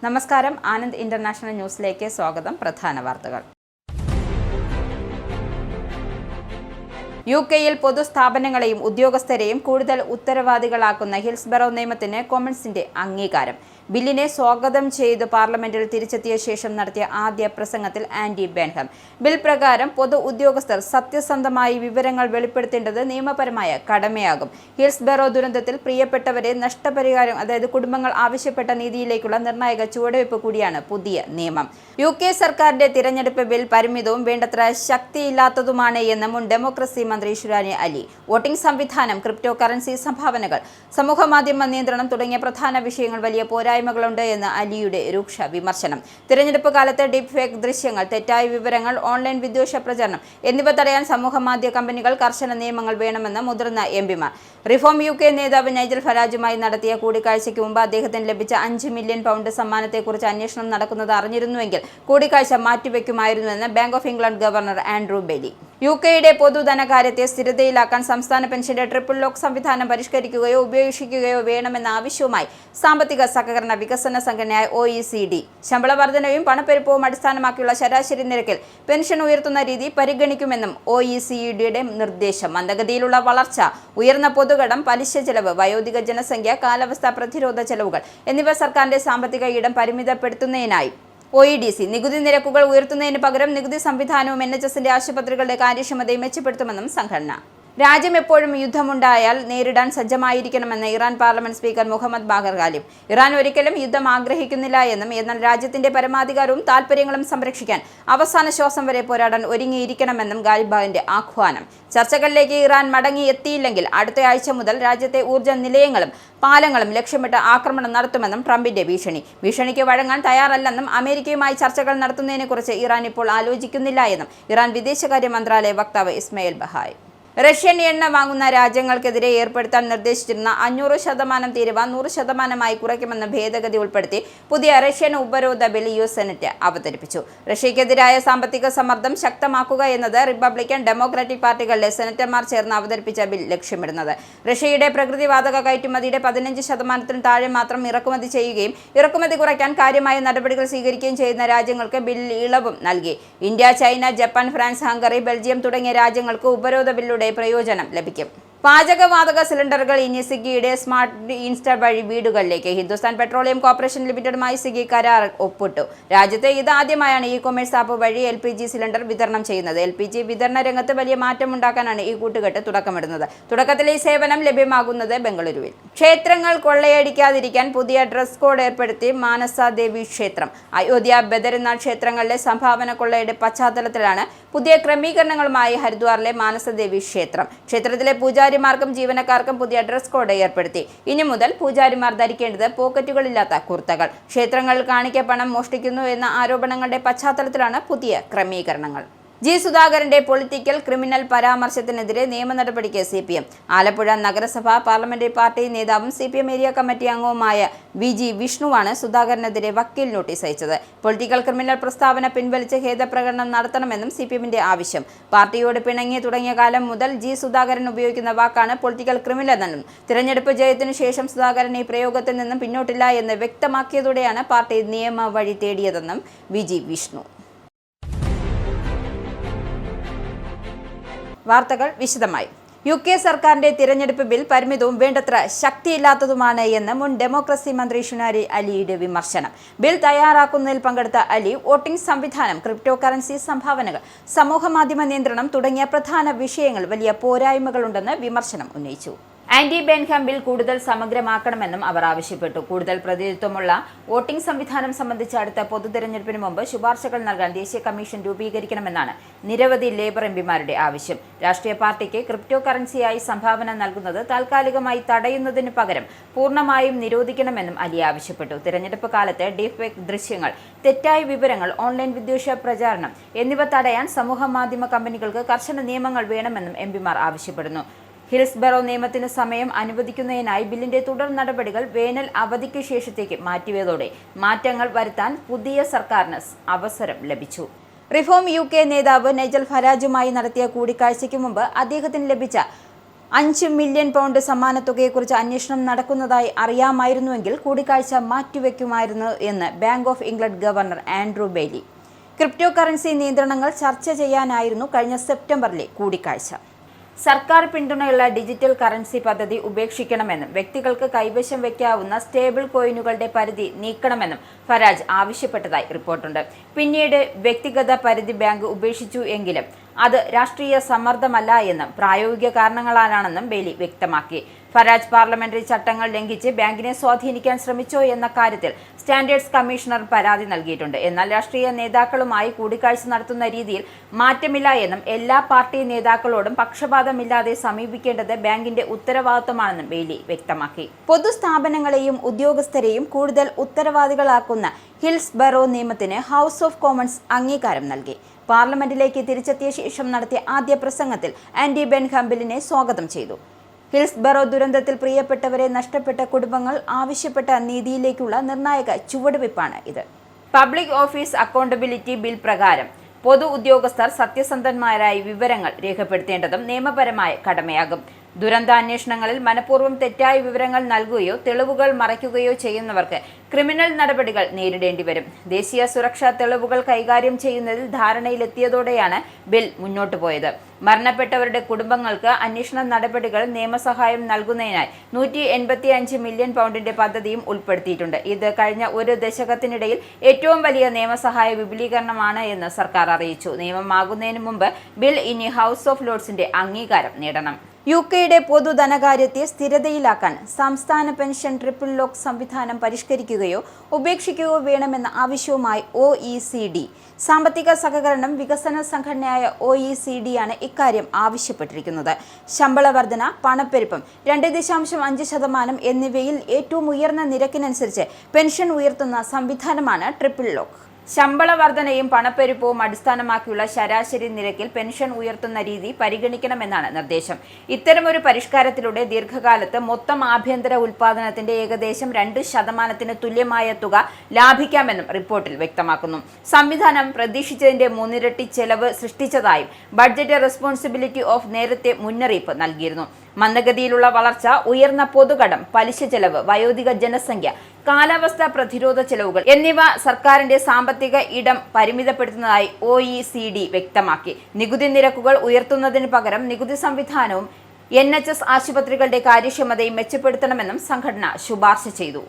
നമസ്കാരം, ആനന്ദ് ഇന്റർനാഷണൽ ന്യൂസിലേക്ക് സ്വാഗതം. പ്രധാന വാർത്തകൾ. യുകെയിൽ പൊതുസ്ഥാപനങ്ങളെയും ഉദ്യോഗസ്ഥരെയും കൂടുതൽ ഉത്തരവാദികളാക്കുന്ന ഹിൽസ്ബറോ നിയമത്തിന് കോമൺസിന്റെ അംഗീകാരം. ബില്ലിനെ സ്വാഗതം ചെയ്ത് പാർലമെന്റിൽ തിരിച്ചെത്തിയ ശേഷം നടത്തിയ ആദ്യ പ്രസംഗത്തിൽ ആൻഡി ബെൻഹാം ബിൽ പ്രകാരം പൊതു ഉദ്യോഗസ്ഥർ സത്യസന്ധമായി വിവരങ്ങൾ വെളിപ്പെടുത്തേണ്ടത് നിയമപരമായ കടമയാകും. ഹിൽസ്ബറോ ദുരന്തത്തിൽ പ്രിയപ്പെട്ടവരെ നഷ്ടപരിഹാരം, അതായത് കുടുംബങ്ങൾ ആവശ്യപ്പെട്ട നീതിയിലേക്കുള്ള നിർണായക ചുവടുവയ്പ് കൂടിയാണ് പുതിയ നിയമം. യുകെ സർക്കാരിന്റെ തിരഞ്ഞെടുപ്പ് ബിൽ പരിമിതവും വേണ്ടത്ര ശക്തിയില്ലാത്തതുമാണ് എന്ന് മുൻ ഡെമോക്രസി മന്ത്രി ഷുരാനി അലി. വോട്ടിംഗ് സംവിധാനം, ക്രിപ്റ്റോ കറൻസി സംഭാവനകൾ, സമൂഹമാധ്യമ നിയന്ത്രണം തുടങ്ങിയ പ്രധാന വിഷയങ്ങൾ വലിയ പോരായ്മകളുണ്ട് എന്ന് അലിയുടെ രൂക്ഷ വിമർശനം. തിരഞ്ഞെടുപ്പ് കാലത്ത് ഡീപ് ഫേക്ക് ദൃശ്യങ്ങൾ, തെറ്റായ വിവരങ്ങൾ, ഓൺലൈൻ വിദ്വേഷ പ്രചരണം എന്നിവ തടയാൻ സമൂഹമാധ്യമ കമ്പനികൾ കർശന നിയമങ്ങൾ വേണമെന്ന് മുതിർന്ന എംപിമാർ. റിഫോം യുകെ നേതാവ് നൈജൽ ഫരാജുമായി നടത്തിയ കൂടിക്കാഴ്ചയ്ക്ക് മുമ്പ് അദ്ദേഹത്തിന് ലഭിച്ച 5 മില്യൺ പൗണ്ട് സമ്മാനത്തെക്കുറിച്ച് അന്വേഷണം നടക്കുന്നത് അറിഞ്ഞിരുന്നുവെങ്കിൽ കൂടിക്കാഴ്ച മാറ്റിവെക്കുമായിരുന്നുവെന്ന് Bank of England governor Andrew Bailey. യുകെയുടെ പൊതുധനകാര്യത്തെ സ്ഥിരതയിലാക്കാൻ സംസ്ഥാന പെൻഷന്റെ ട്രിപ്പിൾ ലോക്ക് സംവിധാനം പരിഷ്കരിക്കുകയോ ഉപേക്ഷിക്കുകയോ വേണമെന്ന ആവശ്യവുമായി സാമ്പത്തിക സഹകരണ വികസന സംഘടനയായ OECD ശമ്പള വർധനയും പണപ്പെരുപ്പവും അടിസ്ഥാനമാക്കിയുള്ള ശരാശരി നിരക്കിൽ പെൻഷൻ ഉയർത്തുന്ന രീതി പരിഗണിക്കുമെന്നും OECDയുടെ നിർദ്ദേശം. മന്ദഗതിയിലുള്ള വളർച്ച, ഉയർന്ന പൊതുകടം, പലിശ ചെലവ്, വയോധിക ജനസംഖ്യ, കാലാവസ്ഥാ പ്രതിരോധ ചെലവുകൾ എന്നിവ സർക്കാരിന്റെ സാമ്പത്തിക ഇടം പരിമിതപ്പെടുത്തുന്നതിനായി OEDC നികുതി നിരക്കുകൾ ഉയർത്തുന്നതിന് പകരം നികുതി സംവിധാനവും NHSന്റെ ആശുപത്രികളുടെ കാര്യക്ഷമതയും മെച്ചപ്പെടുത്തുമെന്നും സംഘടന. രാജ്യം എപ്പോഴും യുദ്ധമുണ്ടായാൽ നേരിടാൻ സജ്ജമായിരിക്കണമെന്ന് Iran parliament speaker Mohammad Bagher Khalib. Iran ഒരിക്കലും യുദ്ധം ആഗ്രഹിക്കുന്നില്ല എന്നും എന്നാൽ രാജ്യത്തിന്റെ പരമാധികാരവും താൽപര്യങ്ങളും സംരക്ഷിക്കാൻ അവസാന ശ്വാസം വരെ പോരാടാൻ ഒരുങ്ങിയിരിക്കണമെന്നും ഖാലിബിന്റെ ആഹ്വാനം. ചർച്ചകളിലേക്ക് ഇറാൻ മടങ്ങിയെത്തിയില്ലെങ്കിൽ അടുത്ത ആഴ്ച മുതൽ രാജ്യത്തെ ഊർജ്ജ നിലയങ്ങളും പാലങ്ങളും ലക്ഷ്യമിട്ട് ആക്രമണം നടത്തുമെന്നും ട്രംപിന്റെ ഭീഷണി. ഭീഷണിക്ക് വഴങ്ങാൻ തയ്യാറല്ലെന്നും അമേരിക്കയുമായി ചർച്ചകൾ നടത്തുന്നതിനെക്കുറിച്ച് ഇറാൻ ഇപ്പോൾ ആലോചിക്കുന്നില്ല എന്നും ഇറാൻ വിദേശകാര്യ മന്ത്രാലയ വക്താവ് ഇസ്മയിൽ ബഹായ്. റഷ്യൻ എണ്ണ വാങ്ങുന്ന രാജ്യങ്ങൾക്കെതിരെ ഏർപ്പെടുത്താൻ നിർദ്ദേശിച്ചിരുന്ന 500% തീരുവ 100%ആയി കുറയ്ക്കുമെന്ന ഭേദഗതി ഉൾപ്പെടുത്തി പുതിയ റഷ്യൻ ഉപരോധ ബിൽ US സെനറ്റ് അവതരിപ്പിച്ചു. റഷ്യക്കെതിരായ സാമ്പത്തിക സമ്മർദ്ദം ശക്തമാക്കുക എന്നത് റിപ്പബ്ലിക്കൻ, ഡെമോക്രാറ്റിക് പാർട്ടികളിലെ സെനറ്റർമാർ ചേർന്ന് അവതരിപ്പിച്ച ബിൽ ലക്ഷ്യമിടുന്നത്. റഷ്യയുടെ പ്രകൃതിവാതക കയറ്റുമതിയുടെ 15% താഴെ മാത്രം ഇറക്കുമതി ചെയ്യുകയും ഇറക്കുമതി കുറയ്ക്കാൻ കാര്യമായ നടപടികൾ സ്വീകരിക്കുകയും ചെയ്യുന്ന രാജ്യങ്ങൾക്ക് ബില്ലിൽ ഇളവും നൽകി. India, China, Japan, France, Hungary, Belgium തുടങ്ങിയ രാജ്യങ്ങൾക്ക് ഉപരോധ ബില്ലുടെ പ്രയോജനം ലഭിക്കും. പാചകവാതക സിലിണ്ടറുകൾ ഇനി സ്വിഗ്ഗിയുടെ സ്മാർട്ട് ഇൻസ്റ്റാൾ വഴി വീടുകളിലേക്ക്. ഹിന്ദുസ്ഥാൻ പെട്രോളിയം കോർപ്പറേഷൻ ലിമിറ്റഡുമായി സ്വിഗ്ഗി കരാർ ഒപ്പിട്ടു. രാജ്യത്ത് ഇതാദ്യമായാണ് ഇ-കൊമേഴ്സ് ആപ്പ് വഴി LPG സിലിണ്ടർ വിതരണം ചെയ്യുന്നത്. LPG വിതരണ രംഗത്ത് വലിയ മാറ്റമുണ്ടാക്കാനാണ് ഈ കൂട്ടുകെട്ട് തുടക്കമിടുന്നത്. തുടക്കത്തിൽ ഈ സേവനം ലഭ്യമാകുന്നത് ബംഗളൂരുവിൽ. ക്ഷേത്രങ്ങൾ കൊള്ളയടിക്കാതിരിക്കാൻ പുതിയ ഡ്രസ് കോഡ് ഏർപ്പെടുത്തി മാനസ ദേവി ക്ഷേത്രം. അയോധ്യ, ബദരിനാഥ് ക്ഷേത്രങ്ങളിലെ സംഭാവന കൊള്ളയുടെ പശ്ചാത്തലത്തിലാണ് പുതിയ ക്രമീകരണങ്ങളുമായി ഹരിദ്വാറിലെ മാനസദേവി ക്ഷേത്രം. ക്ഷേത്രത്തിലെ പൂജാരിമാർക്കും ജീവനക്കാർക്കും പുതിയ ഡ്രസ് കോഡ് ഏർപ്പെടുത്തി. ഇനി മുതൽ പൂജാരിമാർ ധരിക്കേണ്ടത് പോക്കറ്റുകളില്ലാത്ത കുർത്തകൾ. ക്ഷേത്രങ്ങളിൽ കാണിക്കപ്പണം മോഷ്ടിക്കുന്നു എന്ന ആരോപണങ്ങളുടെ പശ്ചാത്തലത്തിലാണ് പുതിയ ക്രമീകരണങ്ങൾ. സുധാകരന്റെ പൊളിറ്റിക്കൽ ക്രിമിനൽ പരാമർശത്തിനെതിരെ നിയമ നടപടിക്ക് CPM. ആലപ്പുഴ നഗരസഭ പാർലമെന്ററി പാർട്ടി നേതാവും CPM ഏരിയ കമ്മിറ്റി അംഗവുമായ VG വിഷ്ണുവാണ് സുധാകരനെതിരെ വക്കീൽ നോട്ടീസ് അയച്ചത്. പൊളിറ്റിക്കൽ ക്രിമിനൽ പ്രസ്താവന പിൻവലിച്ച് ഖേദപ്രകടനം നടത്തണമെന്നും CPMന്റെ ആവശ്യം. പാർട്ടിയോട് പിണങ്ങി തുടങ്ങിയ കാലം മുതൽ സുധാകരൻ ഉപയോഗിക്കുന്ന വാക്കാണ് പൊളിറ്റിക്കൽ ക്രിമിനൽ എന്നും തിരഞ്ഞെടുപ്പ് ജയത്തിനു ശേഷം സുധാകരൻ ഈ പ്രയോഗത്തിൽ നിന്നും പിന്നോട്ടില്ല എന്ന് വ്യക്തമാക്കിയതോടെയാണ് പാർട്ടി നിയമ വഴി തേടിയതെന്നും VG വിഷ്ണു. വാർത്തകൾ വിശദമായി. യുകെ സർക്കാരിന്റെ തിരഞ്ഞെടുപ്പ് ബിൽ പരിമിതവും വേണ്ടത്ര ശക്തിയില്ലാത്തതുമാണ് എന്ന് മുൻ ഡെമോക്രസി മന്ത്രി ഷുരാനി അലിയുടെ വിമർശനം. ബിൽ തയ്യാറാക്കുന്നതിൽ പങ്കെടുത്ത അലി വോട്ടിംഗ് സംവിധാനം, ക്രിപ്റ്റോ കറൻസി സംഭാവനകൾ, സമൂഹമാധ്യമ നിയന്ത്രണം തുടങ്ങിയ പ്രധാന വിഷയങ്ങൾ വലിയ പോരായ്മകളുണ്ടെന്ന് വിമർശനം ഉന്നയിച്ചു. ആൻഡി ബെൻഹാം ബിൽ കൂടുതൽ സമഗ്രമാക്കണമെന്നും അവർ ആവശ്യപ്പെട്ടു. കൂടുതൽ പ്രതിനിധിത്വമുള്ള വോട്ടിംഗ് സംവിധാനം സംബന്ധിച്ച് അടുത്ത പൊതു തെരഞ്ഞെടുപ്പിന് മുമ്പ് ശുപാർശകൾ നൽകാൻ ദേശീയ കമ്മീഷൻ രൂപീകരിക്കണമെന്നാണ് നിരവധി ലേബർ എംപിമാരുടെ ആവശ്യം. രാഷ്ട്രീയ പാർട്ടിക്ക് ക്രിപ്റ്റോ കറൻസിയായി സംഭാവന നൽകുന്നത് താൽക്കാലികമായി തടയുന്നതിന് പകരം പൂർണ്ണമായും നിരോധിക്കണമെന്നും അലി ആവശ്യപ്പെട്ടു. തിരഞ്ഞെടുപ്പ് കാലത്ത് ഡീപ് ഫേക്ക് ദൃശ്യങ്ങൾ, തെറ്റായ വിവരങ്ങൾ, ഓൺലൈൻ വിദ്വേഷ പ്രചാരണം എന്നിവ തടയാൻ സമൂഹമാധ്യമ കമ്പനികൾക്ക് കർശന നിയമങ്ങൾ വേണമെന്നും എംപിമാർ ആവശ്യപ്പെടുന്നു. ഹിൽസ്ബറോ നിയമത്തിന് സമയം അനുവദിക്കുന്നതിനായി ബില്ലിന്റെ തുടർ നടപടികൾ വേനൽ അവധിക്ക് ശേഷത്തേക്ക് മാറ്റിയതോടെ മാറ്റങ്ങൾ വരുത്താൻ പുതിയ സർക്കാരിന് അവസരം ലഭിച്ചു. റിഫോം യുകെ നേതാവ് നൈജൽ ഫരാജുമായി നടത്തിയ കൂടിക്കാഴ്ചയ്ക്ക് മുമ്പ് അദ്ദേഹത്തിന് ലഭിച്ച 5 മില്യൺ പൗണ്ട് സമ്മാനത്തുകയെക്കുറിച്ച് അന്വേഷണം നടക്കുന്നതായി അറിയാമായിരുന്നുവെങ്കിൽ കൂടിക്കാഴ്ച മാറ്റിവെക്കുമായിരുന്നു എന്ന് bank of England governor Andrew Bailey. Crypto currency നിയന്ത്രണങ്ങൾ ചർച്ച ചെയ്യാനായിരുന്നു കഴിഞ്ഞ സെപ്റ്റംബറിലെ കൂടിക്കാഴ്ച. സർക്കാർ പിന്തുണയുള്ള ഡിജിറ്റൽ കറൻസി പദ്ധതി ഉപേക്ഷിക്കണമെന്നും വ്യക്തികൾക്ക് കൈവശം വയ്ക്കാവുന്ന സ്റ്റേബിൾ കോയിനുകളുടെ പരിധി നീക്കണമെന്നും ഫരാജ് ആവശ്യപ്പെട്ടതായി റിപ്പോർട്ടുണ്ട്. പിന്നീട് വ്യക്തിഗത പരിധി ബാങ്ക് ഉപേക്ഷിച്ചു എങ്കിലും അത് രാഷ്ട്രീയ സമ്മർദ്ദമല്ല എന്നും പ്രായോഗിക കാരണങ്ങളാലാണെന്നും ബെയ്ലി വ്യക്തമാക്കി. ഫരാജ് പാർലമെന്ററി ചട്ടങ്ങൾ ലംഘിച്ച് ബാങ്കിനെ സ്വാധീനിക്കാൻ ശ്രമിച്ചോ എന്ന കാര്യത്തിൽ സ്റ്റാൻഡേർഡ്സ് കമ്മീഷണർ പരാതി നൽകിയിട്ടുണ്ട്. എന്നാൽ രാഷ്ട്രീയ നേതാക്കളുമായി കൂടിക്കാഴ്ച നടത്തുന്ന രീതിയിൽ മാറ്റമില്ല എന്നും എല്ലാ പാർട്ടി നേതാക്കളോടും പക്ഷപാതമില്ലാതെ സമീപിക്കേണ്ടത് ബാങ്കിന്റെ ഉത്തരവാദിത്തമാണെന്നും ബെയ്ലി വ്യക്തമാക്കി. പൊതുസ്ഥാപനങ്ങളെയും ഉദ്യോഗസ്ഥരെയും കൂടുതൽ ഉത്തരവാദികളാക്കുന്ന ഹിൽസ്ബറോ നിയമത്തിന് ഹൗസ് ഓഫ് കോമൺസ് അംഗീകാരം നൽകി. പാർലമെന്റിലേക്ക് തിരിച്ചെത്തിയ ശേഷം നടത്തിയ ആദ്യ പ്രസംഗത്തിൽ ആൻഡി ബെൻഹാം ബില്ലിനെ സ്വാഗതം ചെയ്തു. ഹിൽസ്ബറോ ദുരന്തത്തിൽ പ്രിയപ്പെട്ടവരെ നഷ്ടപ്പെട്ട കുടുംബങ്ങൾ ആവശ്യപ്പെട്ട നീതിയിലേക്കുള്ള നിർണായക ചുവടുവയ്പ്പാണ് ഇത്. പബ്ലിക് ഓഫീസ് അക്കൗണ്ടബിലിറ്റി ബിൽ പ്രകാരം പൊതു ഉദ്യോഗസ്ഥർ സത്യസന്ധന്മാരായി വിവരങ്ങൾ രേഖപ്പെടുത്തേണ്ടതും നിയമപരമായ കടമയാകും. ദുരന്താന്വേഷണങ്ങളിൽ മനഃപൂർവ്വം തെറ്റായ വിവരങ്ങൾ നൽകുകയോ തെളിവുകൾ മറയ്ക്കുകയോ ചെയ്യുന്നവർക്ക് ക്രിമിനൽ നടപടികൾ നേരിടേണ്ടി വരും. ദേശീയ സുരക്ഷാ തെളിവുകൾ കൈകാര്യം ചെയ്യുന്നതിൽ ധാരണയിലെത്തിയതോടെയാണ് ബിൽ മുന്നോട്ടു പോയത്. മരണപ്പെട്ടവരുടെ കുടുംബങ്ങൾക്ക് അന്വേഷണ നടപടികൾ നിയമസഹായം നൽകുന്നതിനായി 185 മില്യൺ പൗണ്ടിന്റെ പദ്ധതിയും ഉൾപ്പെടുത്തിയിട്ടുണ്ട്. ഇത് കഴിഞ്ഞ ഒരു ദശകത്തിനിടയിൽ ഏറ്റവും വലിയ നിയമസഹായ വിപുലീകരണമാണ് എന്ന് സർക്കാർ അറിയിച്ചു. നിയമമാകുന്നതിന് മുമ്പ് ബിൽ ഇനി ഹൗസ് ഓഫ് ലോർഡ്സിന്റെ അംഗീകാരം നേടണം. യുകെയുടെ പൊതു ധനകാര്യത്തെ സ്ഥിരതയിലാക്കാൻ സംസ്ഥാന പെൻഷൻ ട്രിപ്പിൾ ലോക്ക് സംവിധാനം പരിഷ്കരിക്കുകയോ ഉപേക്ഷിക്കുകയോ വേണമെന്ന ആവശ്യവുമായി OECD. സാമ്പത്തിക സഹകരണം വികസന സംഘടനയായ OECD ആണ് ഇക്കാര്യം ആവശ്യപ്പെട്ടിരിക്കുന്നത്. ശമ്പള വർധന, പണപ്പെരുപ്പം 2.5% എന്നിവയിൽ ഏറ്റവും ഉയർന്ന നിരക്കിനനുസരിച്ച് പെൻഷൻ ഉയർത്തുന്ന സംവിധാനമാണ് ട്രിപ്പിൾ ലോക്ക്. ശമ്പള വർധനയും പണപ്പെരുപ്പവും അടിസ്ഥാനമാക്കിയുള്ള ശരാശരി നിരക്കിൽ പെൻഷൻ ഉയർത്തുന്ന രീതി പരിഗണിക്കണമെന്നാണ് നിർദ്ദേശം. ഇത്തരമൊരു പരിഷ്കാരത്തിലൂടെ ദീർഘകാലത്ത് മൊത്തം ആഭ്യന്തര ഉൽപാദനത്തിന്റെ ഏകദേശം 2% തുല്യമായ തുക ലാഭിക്കാമെന്നും റിപ്പോർട്ടിൽ വ്യക്തമാക്കുന്നു. സംവിധാനം പ്രതീക്ഷിച്ചതിന്റെ 3 ഇരട്ടി ചെലവ് സൃഷ്ടിച്ചതായും ബഡ്ജറ്റ് റെസ്പോൺസിബിലിറ്റി ഓഫ് നേരത്തെ മുന്നറിയിപ്പ് നൽകിയിരുന്നു. മന്ദഗതിയിലുള്ള വളർച്ച, ഉയർന്ന പൊതുകടം, പലിശ ചെലവ്, വയോധിക ജനസംഖ്യ, കാലാവസ്ഥാ പ്രതിരോധ ചെലവുകൾ എന്നിവ സർക്കാരിന്റെ സാമ്പത്തിക ഇടം പരിമിതപ്പെടുത്തുന്നതായി OECD വ്യക്തമാക്കി. നികുതി നിരക്കുകൾ ഉയർത്തുന്നതിന് പകരം നികുതി സംവിധാനവും NHS ആശുപത്രികളുടെ കാര്യക്ഷമതയും മെച്ചപ്പെടുത്തണമെന്നും സംഘടന ശുപാർശ ചെയ്തു.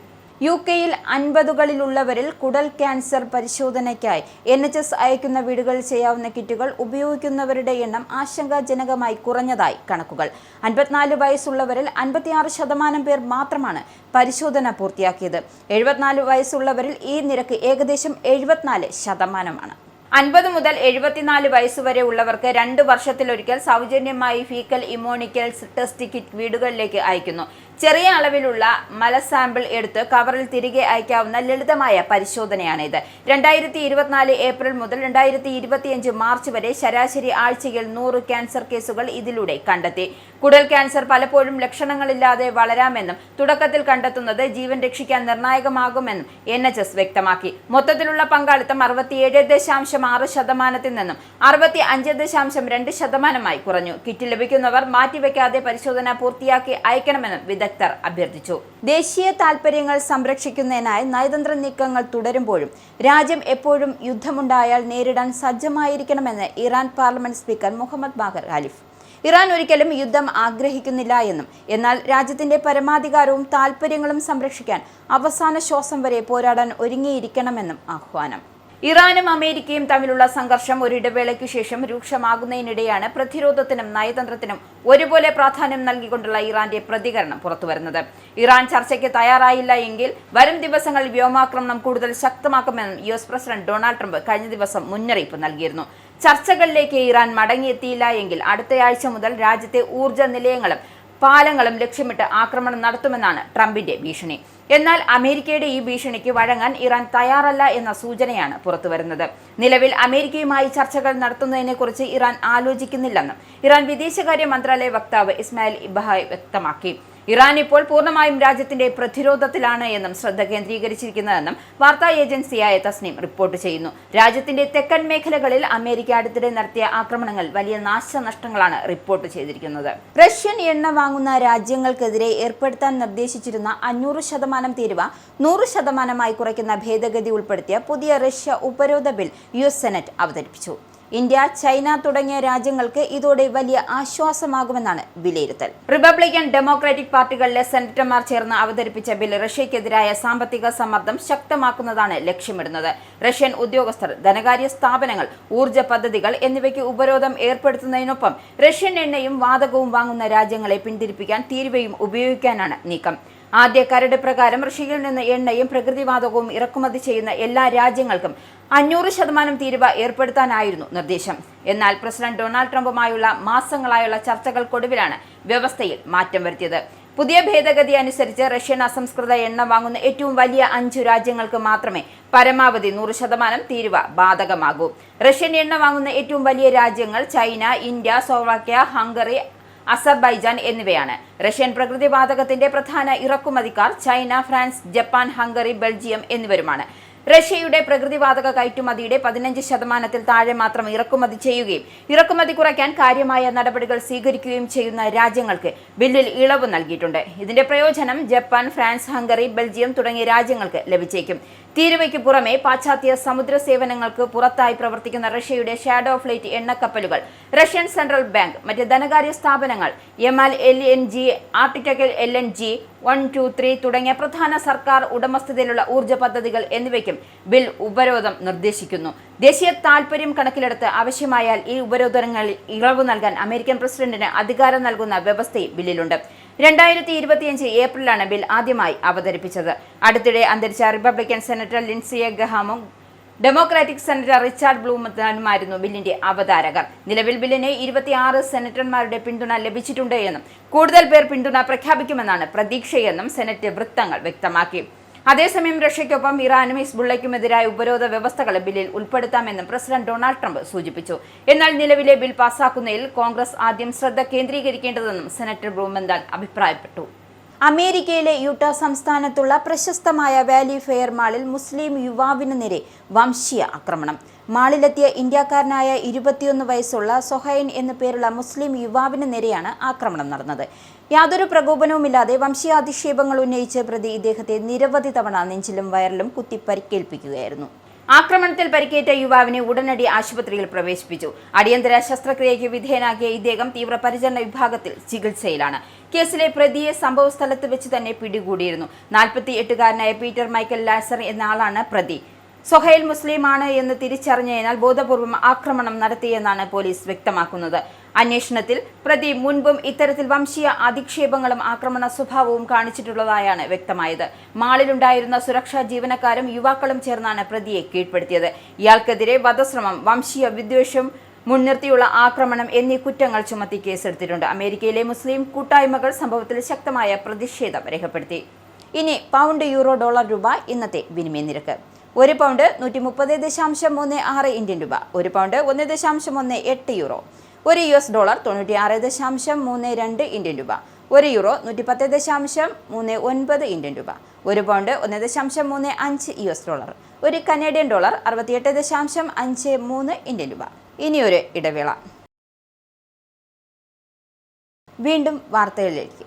യുകെയിൽ 50കളിലുള്ളവരിൽ കുടൽ ക്യാൻസർ പരിശോധനയ്ക്കായി NHS അയക്കുന്ന വീടുകളിൽ ചെയ്യാവുന്ന കിറ്റുകൾ ഉപയോഗിക്കുന്നവരുടെ എണ്ണം ആശങ്കാജനകമായി കുറഞ്ഞതായി കണക്കുകൾ. 54 വയസ്സുള്ളവരിൽ 56% പേർ മാത്രമാണ് പരിശോധന പൂർത്തിയാക്കിയത്. 74 വയസ്സുള്ളവരിൽ ഈ നിരക്ക് ഏകദേശം 74%. 50 മുതൽ 74 വയസ്സുവരെ ഉള്ളവർക്ക് 2 വർഷത്തിലൊരിക്കൽ സൗജന്യമായി ഫീക്കൽ ഇമ്മ്യൂണിക്കൽസ് ടെസ്റ്റ് കിറ്റ് വീടുകളിലേക്ക് അയക്കുന്നു. ചെറിയ അളവിലുള്ള മല സാമ്പിൾ എടുത്ത് കവറിൽ തിരികെ അയക്കാവുന്ന ലളിതമായ പരിശോധനയാണിത്. 2024 ഏപ്രിൽ മുതൽ 2025 മാർച്ച് വരെ ശരാശരി ആഴ്ചയിൽ 100 ക്യാൻസർ കേസുകൾ ഇതിലൂടെ കണ്ടെത്തി. കുടൽ ക്യാൻസർ പലപ്പോഴും ലക്ഷണങ്ങളില്ലാതെ വളരാമെന്നും തുടക്കത്തിൽ കണ്ടെത്തുന്നത് ജീവൻ രക്ഷിക്കാൻ നിർണായകമാകുമെന്നും NHS വ്യക്തമാക്കി. മൊത്തത്തിലുള്ള പങ്കാളിത്തം 67.6%-ൽ നിന്നും 65.2%-ആയി കുറഞ്ഞു. കിറ്റ് ലഭിക്കുന്നവർ മാറ്റിവെക്കാതെ പരിശോധന പൂർത്തിയാക്കി അയക്കണമെന്നും വിദഗ്ധർ അഭ്യർത്ഥിച്ചു. ദേശീയ താൽപര്യങ്ങൾ സംരക്ഷിക്കുന്നതിനായി നയതന്ത്ര നീക്കങ്ങൾ തുടരുമ്പോഴും രാജ്യം എപ്പോഴും യുദ്ധമുണ്ടായാൽ നേരിടാൻ സജ്ജമായിരിക്കണമെന്ന് Iran parliament speaker Mohammad Bagher Khalif. Iran ഒരിക്കലും യുദ്ധം ആഗ്രഹിക്കുന്നില്ല എന്നും എന്നാൽ രാജ്യത്തിന്റെ പരമാധികാരവും താൽപര്യങ്ങളും സംരക്ഷിക്കാൻ അവസാന ശ്വാസം വരെ പോരാടാൻ ഒരുങ്ങിയിരിക്കണമെന്നും ആഹ്വാനം. ഇറാനും അമേരിക്കയും തമ്മിലുള്ള സംഘർഷം ഒരിടവേളയ്ക്കു ശേഷം രൂക്ഷമാകുന്നതിനിടെയാണ് പ്രതിരോധത്തിനും നയതന്ത്രത്തിനും ഒരുപോലെ പ്രാധാന്യം നൽകിക്കൊണ്ടുള്ള ഇറാന്റെ പ്രതികരണം പുറത്തുവരുന്നത്. ഇറാൻ ചർച്ചയ്ക്ക് തയ്യാറായില്ല എങ്കിൽ വരും ദിവസങ്ങളിൽ വ്യോമാക്രമണം കൂടുതൽ ശക്തമാക്കുമെന്നും US പ്രസിഡന്റ് ഡൊണാൾഡ് ട്രംപ് കഴിഞ്ഞ ദിവസം മുന്നറിയിപ്പ് നൽകിയിരുന്നു. ചർച്ചകളിലേക്ക് ഇറാൻ മടങ്ങിയെത്തിയില്ല എങ്കിൽ അടുത്തയാഴ്ച മുതൽ രാജ്യത്തെ ഊർജ്ജ നിലയങ്ങളും പാലങ്ങളും ലക്ഷ്യമിട്ട് ആക്രമണം നടത്തുമെന്നാണ് ട്രംപിന്റെ ഭീഷണി. എന്നാൽ അമേരിക്കയുടെ ഈ ഭീഷണിക്ക് വഴങ്ങാൻ ഇറാൻ തയ്യാറല്ല എന്ന സൂചനയാണ് പുറത്തുവരുന്നത്. നിലവിൽ അമേരിക്കയുമായി ചർച്ചകൾ നടത്തുന്നതിനെക്കുറിച്ച് ഇറാൻ ആലോചിക്കുന്നില്ലെന്നും ഇറാൻ വിദേശകാര്യ മന്ത്രാലയ വക്താവ് ഇസ്മായിൽ ഇബ്ഹായ് വ്യക്തമാക്കി. ഇറാൻ ഇപ്പോൾ പൂർണ്ണമായും രാജ്യത്തിന്റെ പ്രതിരോധത്തിലാണ് എന്നും ശ്രദ്ധ കേന്ദ്രീകരിച്ചിരിക്കുന്നതെന്നും വാർത്താ ഏജൻസിയായ തസ്നീം റിപ്പോർട്ട് ചെയ്യുന്നു. രാജ്യത്തിന്റെ തെക്കൻ മേഖലകളിൽ അമേരിക്ക അടുത്തിടെ നടത്തിയ ആക്രമണങ്ങൾ വലിയ നാശനഷ്ടങ്ങളാണ് റിപ്പോർട്ട് ചെയ്തിരിക്കുന്നത്. റഷ്യൻ എണ്ണ വാങ്ങുന്ന രാജ്യങ്ങൾക്കെതിരെ ഏർപ്പെടുത്താൻ നിർദ്ദേശിച്ചിരുന്ന 500% തീരുവ 100% കുറയ്ക്കുന്ന ഭേദഗതി ഉൾപ്പെടുത്തിയ പുതിയ റഷ്യ ഉപരോധ ബിൽ US സെനറ്റ് അവതരിപ്പിച്ചു. ഇന്ത്യ, ചൈന തുടങ്ങിയ രാജ്യങ്ങൾക്ക് ഇതോടെ വലിയ ആശ്വാസമാകുമെന്നാണ് വിലയിരുത്തൽ. റിപ്പബ്ലിക്കൻ, ഡെമോക്രാറ്റിക് പാർട്ടികളിലെ സെനറ്റർമാർ ചേർന്ന് അവതരിപ്പിച്ച ബിൽ റഷ്യക്കെതിരായ സാമ്പത്തിക സമ്മർദ്ദം ശക്തമാക്കുന്നതാണ് ലക്ഷ്യമിടുന്നത്. റഷ്യൻ ഉദ്യോഗസ്ഥർ, ധനകാര്യ സ്ഥാപനങ്ങൾ, ഊർജ്ജ പദ്ധതികൾ എന്നിവയ്ക്ക് ഉപരോധം ഏർപ്പെടുത്തുന്നതിനൊപ്പം റഷ്യൻ എണ്ണയും വാതകവും വാങ്ങുന്ന രാജ്യങ്ങളെ പിന്തിരിപ്പിക്കാൻ തീരുവയും ഉപയോഗിക്കാനാണ് നീക്കം. ആദ്യ കരട് പ്രകാരം റഷ്യയിൽ നിന്ന് എണ്ണയും പ്രകൃതിവാതകവും ഇറക്കുമതി ചെയ്യുന്ന എല്ലാ രാജ്യങ്ങൾക്കും 500% തീരുവ ഏർപ്പെടുത്താനായിരുന്നു നിർദ്ദേശം. എന്നാൽ പ്രസിഡന്റ് ഡൊണാൾഡ് ട്രംപുമായുള്ള മാസങ്ങളായുള്ള ചർച്ചകൾക്കൊടുവിലാണ് വ്യവസ്ഥയിൽ മാറ്റം വരുത്തിയത്. പുതിയ ഭേദഗതി അനുസരിച്ച് റഷ്യൻ അസംസ്കൃത എണ്ണ വാങ്ങുന്ന ഏറ്റവും വലിയ 5 രാജ്യങ്ങൾക്ക് മാത്രമേ പരമാവധി 100% തീരുവ ബാധകമാകൂ. റഷ്യൻ എണ്ണ വാങ്ങുന്ന ഏറ്റവും വലിയ രാജ്യങ്ങൾ China, India, Slovakia, Hungary, Azerbaijan എന്നിവയാണ്. റഷ്യൻ പ്രകൃതിവാതകത്തിന്റെ പ്രധാന ഇറക്കുമതിക്കാർ China, France, Japan, Hungary, Belgium എന്നിവരുമാണ്. റഷ്യയുടെ പ്രകൃതിവാതക കയറ്റുമതിയുടെ 15% താഴെ മാത്രം ഇറക്കുമതി ചെയ്യുകയും ഇറക്കുമതി കുറയ്ക്കാൻ കാര്യമായ നടപടികൾ സ്വീകരിക്കുകയും ചെയ്യുന്ന രാജ്യങ്ങൾക്ക് ബില്ലിൽ ഇളവ് നൽകിയിട്ടുണ്ട്. ഇതിന്റെ പ്രയോജനം ജപ്പാൻ, ഫ്രാൻസ്, ഹംഗറി, ബെൽജിയം തുടങ്ങിയ രാജ്യങ്ങൾക്ക് ലഭിച്ചേക്കും. തീരുവയ്ക്ക് പുറമെ പാശ്ചാത്യ സമുദ്ര സേവനങ്ങൾക്ക് പുറത്തായി പ്രവർത്തിക്കുന്ന റഷ്യയുടെ ഷാഡോ ഫ്ലീറ്റ് എണ്ണക്കപ്പലുകൾ, റഷ്യൻ സെൻട്രൽ ബാങ്ക്, മറ്റ് ധനകാര്യ സ്ഥാപനങ്ങൾ, യമാൽ LNG, ആർട്ടിക്കൽ LNG 1, 2, 3 തുടങ്ങിയ പ്രധാന സർക്കാർ ഉടമസ്ഥതയിലുള്ള ഊർജ്ജ പദ്ധതികൾ എന്നിവയ്ക്കും ബിൽ ഉപരോധം നിർദ്ദേശിക്കുന്നു. ദേശീയ താൽപര്യം കണക്കിലെടുത്ത് ആവശ്യമായാൽ ഈ ഉപരോധങ്ങളിൽ ഇളവ് നൽകാൻ അമേരിക്കൻ പ്രസിഡന്റിന് അധികാരം നൽകുന്ന വ്യവസ്ഥയും ബില്ലിലുണ്ട്. 2025 ഏപ്രിലാണ് ബിൽ ആദ്യമായി അവതരിപ്പിച്ചത്. അടുത്തിടെ അന്തരിച്ച റിപ്പബ്ലിക്കൻ സെനറ്റർ ലിൻസി ഗ്രഹാമും ഡെമോക്രാറ്റിക് സെനറ്റർ റിച്ചാർഡ് ബ്ലൂമെന്താനുമായിരുന്നു ബില്ലിന്റെ അവതാരകർ. നിലവിൽ ബില്ലിന് 26 സെനറ്റർമാരുടെ പിന്തുണ ലഭിച്ചിട്ടുണ്ട് എന്നും കൂടുതൽ പേർ പിന്തുണ പ്രഖ്യാപിക്കുമെന്നാണ് പ്രതീക്ഷയെന്നും സെനറ്റ് വൃത്തങ്ങൾ വ്യക്തമാക്കി. അതേസമയം റഷ്യയ്ക്കൊപ്പം ഇറാനും ഹിസ്ബുള്ളയ്ക്കുമെതിരായ ഉപരോധ വ്യവസ്ഥകൾ ബില്ലിൽ ഉൾപ്പെടുത്താമെന്നും പ്രസിഡന്റ് ഡൊണാൾഡ് ട്രംപ് സൂചിപ്പിച്ചു. എന്നാൽ നിലവിലെ ബിൽ പാസാക്കുന്നതിൽ കോൺഗ്രസ് ആദ്യം ശ്രദ്ധ കേന്ദ്രീകരിക്കേണ്ടതെന്നും സെനറ്റർ ബ്ലൂമെന്താൻ അഭിപ്രായപ്പെട്ടു. അമേരിക്കയിലെ യൂട്ട സംസ്ഥാനത്തുള്ള പ്രശസ്തമായ വാലി ഫെയർ മാളിൽ മുസ്ലിം യുവാവിന് നേരെ വംശീയ ആക്രമണം. മാളിലെത്തിയ ഇന്ത്യക്കാരനായ 21 വയസ്സുള്ള സൊഹൈൻ എന്നു പേരുള്ള മുസ്ലിം യുവാവിന് നേരെയാണ് ആക്രമണം നടന്നത്. യാതൊരു പ്രകോപനവുമില്ലാതെ വംശീയാധിക്ഷേപങ്ങൾ ഉന്നയിച്ച് പ്രതി ഇദ്ദേഹത്തെ നിരവധി തവണ നെഞ്ചിലും വയറിലും കുത്തി പരിക്കേൽപ്പിക്കുകയായിരുന്നു. ആക്രമണത്തിൽ പരിക്കേറ്റ യുവാവിനെ ഉടനടി ആശുപത്രിയിൽ പ്രവേശിപ്പിച്ചു. അടിയന്തര ശസ്ത്രക്രിയയ്ക്ക് വിധേയനാക്കിയ ഇദ്ദേഹം തീവ്രപരിചരണ വിഭാഗത്തിൽ ചികിത്സയിലാണ്. കേസിലെ പ്രതിയെ സംഭവസ്ഥലത്ത് വെച്ച് തന്നെ പിടികൂടിയിരുന്നു. 48-കാരനായ പീറ്റർ മൈക്കൽ ലാസർ എന്ന ആളാണ് പ്രതി. സൊഹൈൽ മുസ്ലിമാണ് എന്ന് തിരിച്ചറിഞ്ഞതിനാൽ ബോധപൂർവം ആക്രമണം നടത്തിയെന്നാണ് പോലീസ് വ്യക്തമാക്കുന്നത്. അന്വേഷണത്തിൽ പ്രതി മുൻപും ഇത്തരത്തിൽ വംശീയ അധിക്ഷേപങ്ങളും ആക്രമണ സ്വഭാവവും കാണിച്ചിട്ടുള്ളതായാണ് വ്യക്തമായത്. മാളിലുണ്ടായിരുന്ന സുരക്ഷാ ജീവനക്കാരും യുവാക്കളും ചേർന്നാണ് പ്രതിയെ കീഴ്പ്പെടുത്തിയത്. ഇയാൾക്കെതിരെ വധശ്രമം, വംശീയ വിദ്വേഷം മുൻനിർത്തിയുള്ള ആക്രമണം എന്നീ കുറ്റങ്ങൾ ചുമത്തി കേസെടുത്തിട്ടുണ്ട്. അമേരിക്കയിലെ മുസ്ലിം കൂട്ടായ്മകൾ സംഭവത്തിൽ ശക്തമായ പ്രതിഷേധം രേഖപ്പെടുത്തി. ഇനി പൗണ്ട്, യൂറോ, ഡോളർ, രൂപ ഇന്നത്തെ വിനിമയ നിരക്ക്. 1 പൗണ്ട് 130.16 ഇന്ത്യൻ രൂപ, 1 pound 1.18 euro, 1 US dollar 96.32 Indian രൂപ, 1 യൂറോ 110.39 ഇന്ത്യൻ രൂപ, 1 pound 1.35 US dollar, 1 Canadian dollar 68.53 Indian രൂപ. ഇനിയൊരു ഇടവേള. വീണ്ടും വാർത്തകളിലേക്ക്.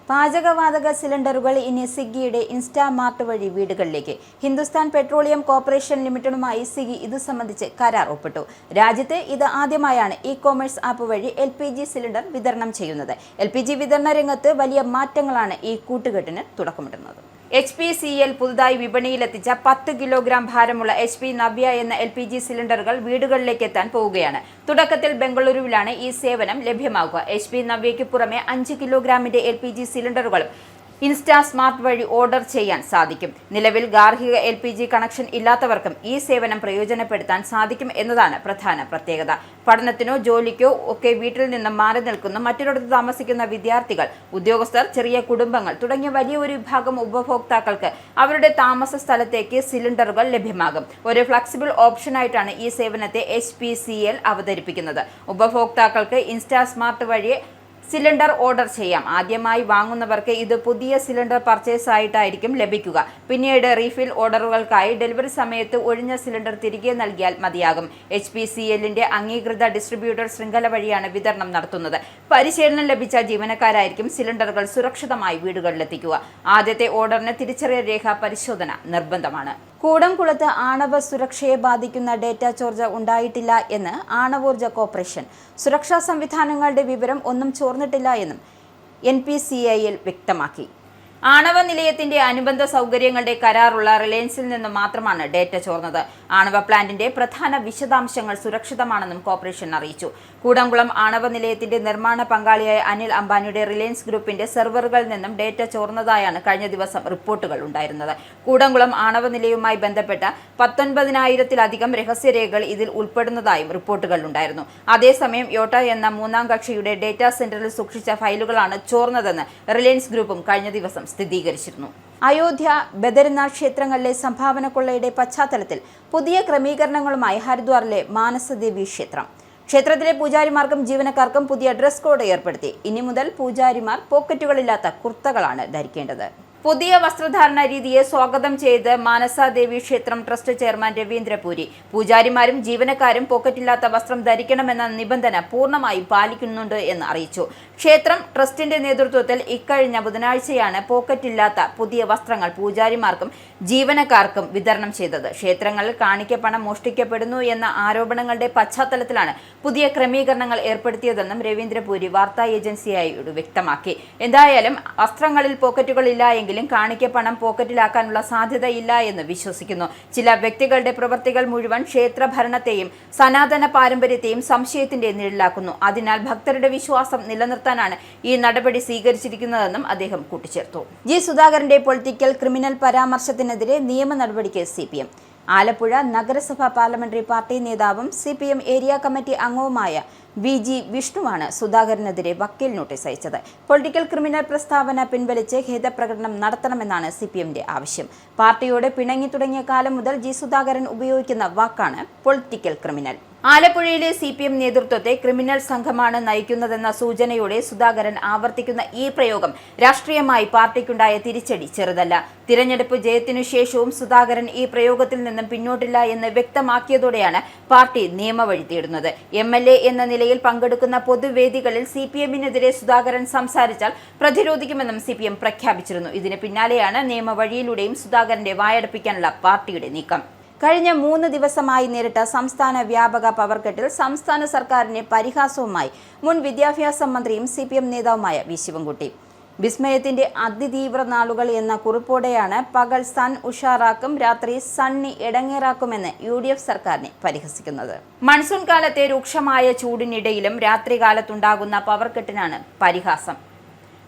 പാചകവാതക സിലിണ്ടറുകൾ ഇനി സ്വിഗ്ഗിയുടെ ഇൻസ്റ്റാമാർട്ട് വഴി വീടുകളിലേക്ക്. ഹിന്ദുസ്ഥാൻ പെട്രോളിയം കോർപ്പറേഷൻ ലിമിറ്റഡുമായി സ്വിഗ്ഗി ഇത് സംബന്ധിച്ച് കരാർ ഒപ്പിട്ടു. രാജ്യത്ത് ഇത് ആദ്യമായാണ് ഇ-കൊമേഴ്സ് ആപ്പ് വഴി LPG സിലിണ്ടർ വിതരണം ചെയ്യുന്നത്. LPG വിതരണ രംഗത്ത് വലിയ മാറ്റങ്ങളാണ് ഈ കൂട്ടുകെട്ടിന് തുടക്കമിടുന്നത്. HPCL പുതുതായി വിപണിയിലെത്തിച്ച 10 കിലോഗ്രാം ഭാരമുള്ള HP നവ്യ എന്ന LPG സിലിണ്ടറുകൾ വീടുകളിലേക്ക് എത്താൻ പോവുകയാണ്. തുടക്കത്തിൽ ബംഗളൂരുവിലാണ് ഈ സേവനം ലഭ്യമാകുക. HP നവ്യയ്ക്ക് പുറമെ 5 കിലോഗ്രാമിന്റെ LPG സിലിണ്ടറുകളും ഇൻസ്റ്റാ സ്മാർട്ട് വഴി ഓർഡർ ചെയ്യാൻ സാധിക്കും. നിലവിൽ ഗാർഹിക LPG കണക്ഷൻ ഇല്ലാത്തവർക്കും ഈ സേവനം പ്രയോജനപ്പെടുത്താൻ സാധിക്കും എന്നതാണ് പ്രധാന പ്രത്യേകത. പഠനത്തിനോ ജോലിക്കോ ഒക്കെ വീട്ടിൽ നിന്നും മാറി നിൽക്കുന്ന, മറ്റൊരിടത്ത് താമസിക്കുന്ന വിദ്യാർത്ഥികൾ, ഉദ്യോഗസ്ഥർ, ചെറിയ കുടുംബങ്ങൾ തുടങ്ങിയ വലിയ ഒരു വിഭാഗം ഉപഭോക്താക്കൾക്ക് അവരുടെ താമസ സ്ഥലത്തേക്ക് സിലിണ്ടറുകൾ ലഭ്യമാകും. ഒരു ഫ്ലെക്സിബിൾ ഓപ്ഷനായിട്ടാണ് ഈ സേവനത്തെ HPCL അവതരിപ്പിക്കുന്നത്. ഉപഭോക്താക്കൾക്ക് ഇൻസ്റ്റാ സ്മാർട്ട് വഴി സിലിണ്ടർ ഓർഡർ ചെയ്യാം. ആദ്യമായി വാങ്ങുന്നവർക്ക് ഇത് പുതിയ സിലിണ്ടർ പർച്ചേസ് ആയിട്ടായിരിക്കും ലഭിക്കുക. പിന്നീട് റീഫിൽ ഓർഡറുകൾക്കായി ഡെലിവറി സമയത്ത് ഒഴിഞ്ഞ സിലിണ്ടർ തിരികെ നൽകിയാൽ മതിയാകും. HPCLന്റെ അംഗീകൃത ഡിസ്ട്രിബ്യൂട്ടർ ശൃംഖല വഴിയാണ് വിതരണം നടത്തുന്നത്. പരിശീലനം ലഭിച്ച ജീവനക്കാരായിരിക്കും സിലിണ്ടറുകൾ സുരക്ഷിതമായി വീടുകളിലെത്തിക്കുക. ആദ്യത്തെ ഓർഡറിന് തിരിച്ചറിയൽ രേഖ പരിശോധന നിർബന്ധമാണ്. കൂടംകുളത്ത് ആണവ സുരക്ഷയെ ബാധിക്കുന്ന ഡേറ്റ ചോർച്ച ഉണ്ടായിട്ടില്ല എന്ന് ആണവോർജ കോർപ്പറേഷൻ. സുരക്ഷാ സംവിധാനങ്ങളുടെ വിവരം ഒന്നും ചോർന്നിട്ടില്ല എന്നും NPCIL വ്യക്തമാക്കി. ആണവ നിലയത്തിന്റെ അനുബന്ധ സൗകര്യങ്ങളുടെ കരാറുള്ള റിലയൻസിൽ നിന്ന് മാത്രമാണ് ഡേറ്റ ചോർന്നത്. ആണവ പ്ലാന്റിന്റെ പ്രധാന വിശദാംശങ്ങൾ സുരക്ഷിതമാണെന്നും കോർപ്പറേഷൻ അറിയിച്ചു. കൂടംകുളം ആണവ നിലയത്തിന്റെ നിർമ്മാണ പങ്കാളിയായ അനിൽ അംബാനിയുടെ റിലയൻസ് ഗ്രൂപ്പിന്റെ സെർവറുകളിൽ നിന്നും ഡേറ്റ ചോർന്നതായാണ് കഴിഞ്ഞ ദിവസം റിപ്പോർട്ടുകൾ ഉണ്ടായിരുന്നത്. കൂടംകുളം ആണവ നിലയവുമായി ബന്ധപ്പെട്ട 19,000-ത്തിലധികം രഹസ്യരേഖകൾ ഇതിൽ ഉൾപ്പെടുന്നതായും റിപ്പോർട്ടുകൾ ഉണ്ടായിരുന്നു. അതേസമയം യോട്ട എന്ന മൂന്നാം കക്ഷിയുടെ ഡേറ്റാ സെന്ററിൽ സൂക്ഷിച്ച ഫയലുകളാണ് ചോർന്നതെന്ന് റിലയൻസ് ഗ്രൂപ്പും കഴിഞ്ഞ ദിവസം സ്ഥിരീകരിച്ചിരുന്നു. അയോധ്യ, ബദരിനാഥ് ക്ഷേത്രങ്ങളിലെ സംഭാവന കൊള്ളയുടെ പശ്ചാത്തലത്തിൽ പുതിയ ക്രമീകരണങ്ങളുമായി ഹരിദ്വാറിലെ മാനസദേവി ക്ഷേത്രം. ക്ഷേത്രത്തിലെ പൂജാരിമാർക്കും ജീവനക്കാർക്കും പുതിയ ഡ്രസ് കോഡ് ഏർപ്പെടുത്തി. ഇനി മുതൽ പൂജാരിമാർ പോക്കറ്റുകളില്ലാത്ത കുർത്തകളാണ് ധരിക്കേണ്ടത്. പുതിയ വസ്ത്രധാരണ രീതിയെ സ്വാഗതം ചെയ്ത് മാനസാദേവി ക്ഷേത്രം ട്രസ്റ്റ് ചെയർമാൻ രവീന്ദ്രപുരി, പൂജാരിമാരും ജീവനക്കാരും പോക്കറ്റില്ലാത്ത വസ്ത്രം ധരിക്കണമെന്ന നിബന്ധന പൂർണ്ണമായും പാലിക്കുന്നുണ്ട് എന്ന് അറിയിച്ചു. ക്ഷേത്രം ട്രസ്റ്റിന്റെ നേതൃത്വത്തിൽ ഇക്കഴിഞ്ഞ ബുധനാഴ്ചയാണ് പോക്കറ്റില്ലാത്ത പുതിയ വസ്ത്രങ്ങൾ പൂജാരിമാർക്കും ജീവനക്കാർക്കും വിതരണം ചെയ്തത്. ക്ഷേത്രങ്ങളിൽ കാണിക്കപ്പണം മോഷ്ടിക്കപ്പെടുന്നു എന്ന ആരോപണങ്ങളുടെ പശ്ചാത്തലത്തിലാണ് പുതിയ ക്രമീകരണങ്ങൾ ഏർപ്പെടുത്തിയതെന്നും രവീന്ദ്രപുരി വാർത്താ ഏജൻസിയായോട് വ്യക്തമാക്കി. എന്തായാലും വസ്ത്രങ്ങളിൽ പോക്കറ്റുകളില്ല എങ്കിലും കാണിക്കപ്പണം പോക്കറ്റിലാക്കാനുള്ള സാധ്യതയില്ല എന്ന് വിശ്വസിക്കുന്നു. ചില വ്യക്തികളുടെ പ്രവൃത്തികൾ മുഴുവൻ ക്ഷേത്ര ഭരണത്തെയും സനാതന പാരമ്പര്യത്തെയും സംശയത്തിന്റെ നിഴലാക്കുന്നു. അതിനാൽ ഭക്തരുടെ വിശ്വാസം നിലനിർത്താനാണ് ഈ നടപടി സ്വീകരിച്ചിരിക്കുന്നതെന്നും അദ്ദേഹം കൂട്ടിച്ചേർത്തു. G. സുധാകരന്റെ പൊളിറ്റിക്കൽ ക്രിമിനൽ പരാമർശത്തിനെതിരെ നിയമ നടപടിക്ക് CPM. ആലപ്പുഴ നഗരസഭ പാർലമെന്ററി പാർട്ടി നേതാവും CPM ഏരിയ കമ്മിറ്റി അംഗവുമായ VG വിഷ്ണുവാണ് സുധാകരനെതിരെ വക്കീൽ നോട്ടീസ് അയച്ചത്. പൊളിറ്റിക്കൽ ക്രിമിനൽ പ്രസ്താവന പിൻവലിച്ച് ഖേദപ്രകടനം നടത്തണമെന്നാണ് CPMന്റെ ആവശ്യം. പാർട്ടിയോട് പിണങ്ങി തുടങ്ങിയ കാലം മുതൽ G. സുധാകരൻ ഉപയോഗിക്കുന്ന വാക്കാണ് പൊളിറ്റിക്കൽ ക്രിമിനൽ. ആലപ്പുഴയിലെ CPM നേതൃത്വത്തെ ക്രിമിനൽ സംഘമാണ് നയിക്കുന്നതെന്ന സൂചനയോടെ സുധാകരൻ ആവർത്തിക്കുന്ന ഈ പ്രയോഗം രാഷ്ട്രീയമായി പാർട്ടിക്കുണ്ടായ തിരിച്ചടി ചെറുതല്ല. തിരഞ്ഞെടുപ്പ് ജയത്തിനു ശേഷവും സുധാകരൻ ഈ പ്രയോഗത്തിൽ നിന്നും പിന്നോട്ടില്ല എന്ന് വ്യക്തമാക്കിയതോടെയാണ് പാർട്ടി നിയമവഴി തേടുന്നത്. MLA എന്ന നിലയിൽ പങ്കെടുക്കുന്ന പൊതുവേദികളിൽ CPMനെതിരെ സുധാകരൻ സംസാരിച്ചാൽ പ്രതിരോധിക്കുമെന്നും CPM പ്രഖ്യാപിച്ചിരുന്നു. ഇതിന് പിന്നാലെയാണ് നിയമവഴിയിലൂടെയും സുധാകരന്റെ വായടപ്പിക്കാനുള്ള പാർട്ടിയുടെ നീക്കം. കഴിഞ്ഞ 3 ദിവസമായി നേരിട്ട സംസ്ഥാന വ്യാപക പവർകട്ടിൽ സംസ്ഥാന സർക്കാരിന്റെ പരിഹാസവുമായി മുൻ വിദ്യാഭ്യാസ മന്ത്രിയും CPM നേതാവുമായ V. ശിവൻകുട്ടി. വിസ്മയത്തിന്റെ അതിതീവ്ര നാളുകൾ എന്ന കുറിപ്പോടെയാണ് പകൽ സൺ ഉഷാറാക്കും, രാത്രി സണ്ണി ഇടങ്ങേറാക്കുമെന്ന് UDF സർക്കാരിനെ പരിഹസിക്കുന്നത്. മൺസൂൺ കാലത്തെ രൂക്ഷമായ ചൂടിനിടയിലും രാത്രികാലത്തുണ്ടാകുന്ന പവർകട്ടിനാണ് പരിഹാസം.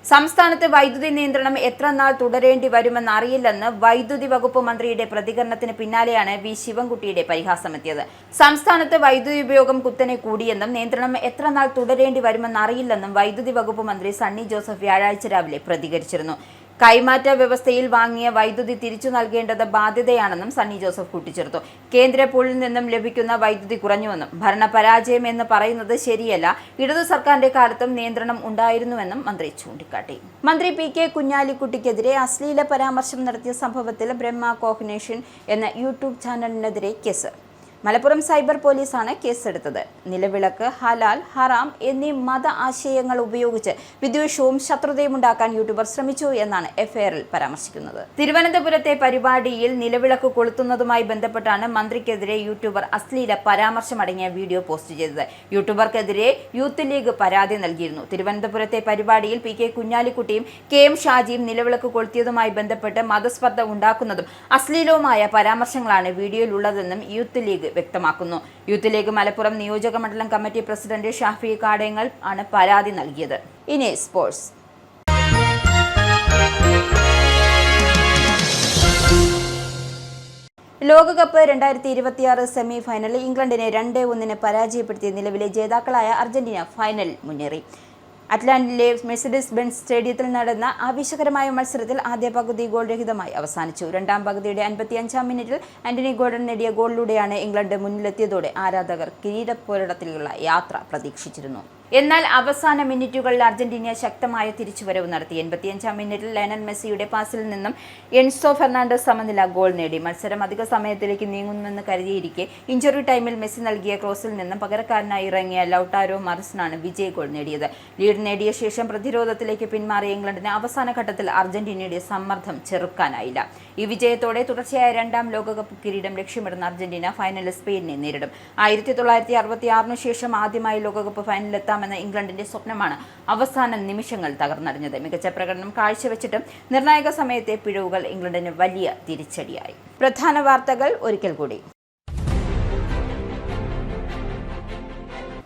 സംസ്ഥാനത്ത് വൈദ്യുതി നിയന്ത്രണം എത്ര നാൾ തുടരേണ്ടി വരുമെന്നറിയില്ലെന്ന് വൈദ്യുതി വകുപ്പ് മന്ത്രിയുടെ പ്രതികരണത്തിന് പിന്നാലെയാണ് V. ശിവൻകുട്ടിയുടെ പരിഹാസമെത്തിയത്. സംസ്ഥാനത്ത് വൈദ്യുതി ഉപയോഗം കുത്തനെ കൂടിയെന്നും നിയന്ത്രണം എത്ര നാൾ തുടരേണ്ടി വരുമെന്നറിയില്ലെന്നും വൈദ്യുതി വകുപ്പ് മന്ത്രി സണ്ണി ജോസഫ് വ്യാഴാഴ്ച രാവിലെ പ്രതികരിച്ചിരുന്നു. കൈമാറ്റ വ്യവസ്ഥയിൽ വാങ്ങിയ വൈദ്യുതി തിരിച്ചു നൽകേണ്ടത് ബാധ്യതയാണെന്നും സണ്ണി ജോസഫ് കൂട്ടിച്ചേർത്തു. കേന്ദ്ര പൂളിൽ നിന്നും ലഭിക്കുന്ന വൈദ്യുതി കുറഞ്ഞുവെന്നും ഭരണപരാജയം എന്ന് പറയുന്നത് ശരിയല്ല, ഇടതു സർക്കാരിന്റെ കാലത്തും നിയന്ത്രണം ഉണ്ടായിരുന്നുവെന്നും മന്ത്രി ചൂണ്ടിക്കാട്ടി. മന്ത്രി PK കുഞ്ഞാലിക്കുട്ടിക്കെതിരെ അശ്ലീല പരാമർശം നടത്തിയ സംഭവത്തിൽ ബ്രഹ്മ കോഗ്നിഷൻ എന്ന YouTube ചാനലിനെതിരെ കേസ്. മലപ്പുറം സൈബർ പോലീസാണ് കേസെടുത്തത്. നിലവിളക്ക്, ഹലാൽ, ഹറാം എന്നീ മത ആശയങ്ങൾ ഉപയോഗിച്ച് വിദ്വേഷവും ശത്രുതയും ഉണ്ടാക്കാൻ യൂട്യൂബർ ശ്രമിച്ചു എന്നാണ് FIRൽ പരാമർശിക്കുന്നത്. തിരുവനന്തപുരത്തെ പരിപാടിയിൽ നിലവിളക്ക് കൊളുത്തുന്നതുമായി ബന്ധപ്പെട്ടാണ് മന്ത്രിക്കെതിരെ യൂട്യൂബർ അശ്ലീല പരാമർശമടങ്ങിയ വീഡിയോ പോസ്റ്റ് ചെയ്തത്. യൂട്യൂബർക്കെതിരെ യൂത്ത് ലീഗ് പരാതി നൽകിയിരുന്നു. തിരുവനന്തപുരത്തെ പരിപാടിയിൽ PK കുഞ്ഞാലിക്കുട്ടിയും KM ഷാജിയും നിലവിളക്ക് കൊളുത്തിയതുമായി ബന്ധപ്പെട്ട് മതസ്പർദ്ധ ഉണ്ടാക്കുന്നതും അശ്ലീലവുമായ പരാമർശങ്ങളാണ് വീഡിയോയിലുള്ളതെന്നും യൂത്ത് ലീഗ് വ്യക്തമാക്കുന്നു. യൂത്ത് ലീഗ് മലപ്പുറം നിയോജക മണ്ഡലം കമ്മിറ്റി പ്രസിഡന്റ് ഷാഫി കാടേങ്ങൽ ആണ് പരാതി നൽകിയത്. ഇനി സ്പോർട്സ്. ലോകകപ്പ് 2026 സെമി ഫൈനലിൽ ഇംഗ്ലണ്ടിനെ 2-1 പരാജയപ്പെടുത്തിയ നിലവിലെ ജേതാക്കളായ അർജന്റീന ഫൈനലിൽ മുന്നേറി. അറ്റ്ലാന്റിലെ മെഴ്സിഡസ് ബെൻസ് സ്റ്റേഡിയത്തിൽ നടന്ന ആവേശകരമായ മത്സരത്തിൽ ആദ്യ പകുതി ഗോൾ രഹിതമായി അവസാനിച്ചു. രണ്ടാം പകുതിയുടെ 55-ാം മിനിറ്റിൽ ആന്റണി ഗോർഡൻ നേടിയ ഗോളിലൂടെയാണ് ഇംഗ്ലണ്ട് മുന്നിലെത്തിയതോടെ ആരാധകർ കിരീട പോരാട്ടത്തിലുള്ള യാത്ര പ്രതീക്ഷിച്ചിരുന്നു. എന്നാൽ അവസാന മിനിറ്റുകളിൽ അർജന്റീന ശക്തമായ തിരിച്ചുവരവ് നടത്തി. 85-ാം മിനിറ്റിൽ ലയണൽ മെസ്സിയുടെ പാസിൽ നിന്നും എൻസോ ഫെർണാണ്ടസ് സമനില ഗോൾ നേടി. മത്സരം അധിക സമയത്തിലേക്ക് നീങ്ങുമെന്ന് കരുതിയിരിക്കെ ഇഞ്ചുറി ടൈമിൽ മെസ്സി നൽകിയ ക്രോസിൽ നിന്നും പകരക്കാരനായി ഇറങ്ങിയ ലൗട്ടാരോ മാർട്ടിനസാണ് വിജയ ഗോൾ നേടിയത്. ലീഡ് നേടിയ ശേഷം പ്രതിരോധത്തിലേക്ക് പിന്മാറിയ ഇംഗ്ലണ്ടിന് അവസാന ഘട്ടത്തിൽ അർജന്റീനയുടെ സമ്മർദ്ദം ചെറുക്കാനായില്ല. ഈ വിജയത്തോടെ തുടർച്ചയായ 2ാം ലോകകപ്പ് കിരീടം ലക്ഷ്യമിടുന്ന അർജന്റീന ഫൈനലിൽ സ്പെയിനിനെ നേരിടും. 1966 ശേഷം ആദ്യമായി ലോകകപ്പ് ഫൈനലിലെത്താമെന്ന ഇംഗ്ലണ്ടിന്റെ സ്വപ്നമാണ് അവസാന നിമിഷങ്ങൾ തകർന്നടിഞ്ഞത്. മികച്ച പ്രകടനം കാഴ്ചവെച്ചിട്ടും നിർണായക സമയത്തെ പിഴവുകൾ ഇംഗ്ലണ്ടിന് വലിയ തിരിച്ചടിയായി. പ്രധാന വാർത്തകൾ ഒരിക്കൽ കൂടി.